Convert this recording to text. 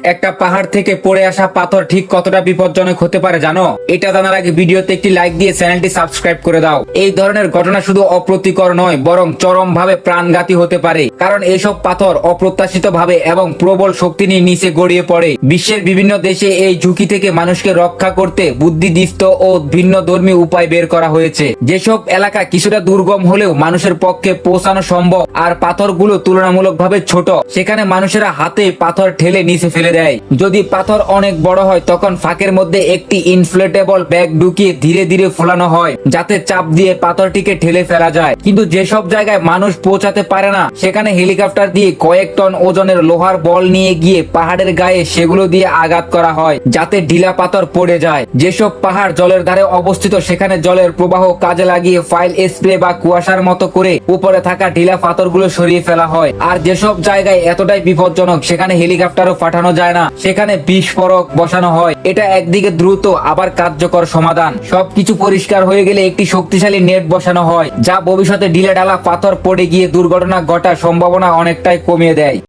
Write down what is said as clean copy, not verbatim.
একটা পাহাড় থেকে পড়ে আসা পাথর ঠিক কতটা বিপজ্জনক হতে পারে জানো? এটা জানার আগে ভিডিওতে একটি লাইক দিয়ে চ্যানেলটি সাবস্ক্রাইব করে দাও। এই ধরনের ঘটনা শুধু অপ্রীতিকর নয়, বরং চরমভাবে প্রাণঘাতী হতে পারে, কারণ এইসব পাথর অপ্রত্যাশিতভাবে এবং প্রবল শক্তি নিয়ে নিচে গড়িয়ে পড়ে। বিশ্বের বিভিন্ন দেশে এই ঝুঁকি থেকে মানুষকে রক্ষা করতে বুদ্ধিদীপ্ত ও ভিন্ন ধর্মী উপায় বের করা হয়েছে। যেসব এলাকা কিছুটা দুর্গম হলেও মানুষের পক্ষে পৌঁছানো সম্ভব আর পাথরগুলো তুলনামূলকভাবে ছোট, সেখানে মানুষেরা হাতে পাথর ঠেলে নিচে ফেলে দেয়। যদি পাথর অনেক বড় হয় তখন ফাঁকের মধ্যে একটি ইনফ্লেটেবল ব্যাগ ঢুকিয়ে ধীরে ধীরে ফোলানো হয়, যাতে চাপ দিয়ে পাথরটিকে ঠেলে ফেলা যায়। কিন্তু যেসব জায়গায় মানুষ পৌঁছাতে পারে না, সেখানে হেলিকপ্টার দিয়ে কয়েক টন ওজনের লোহার বল নিয়ে গিয়ে পাহাড়ের গায়ে সেগুলো দিয়ে আঘাত করা হয়, যাতে ঢিলা পাথর পড়ে যায়। যেসব পাহাড় জলের ধারে অবস্থিত, সেখানে জলের প্রবাহ কাজে লাগিয়ে ফাইল স্প্রে বা কুয়াশার মতো করে উপরে থাকা ঢিলা পাথরগুলো সরিয়ে ফেলা হয়। আর যেসব জায়গায় এতটাই বিপজ্জনক সেখানে হেলিকপ্টারও পাঠানো যায় না, সেখানে বিস্ফোরক বসানো হয়। এটা একদিকে দ্রুত আবার কার্যকর সমাধান। সবকিছু পরিষ্কার হয়ে গেলে একটি শক্তিশালী নেট বসানো হয়, যা ভবিষ্যতে ঢিলে ঢালা পাথর পড়ে গিয়ে দুর্ঘটনা ঘটার সম্ভাবনা অনেকটাই কমিয়ে দেয়।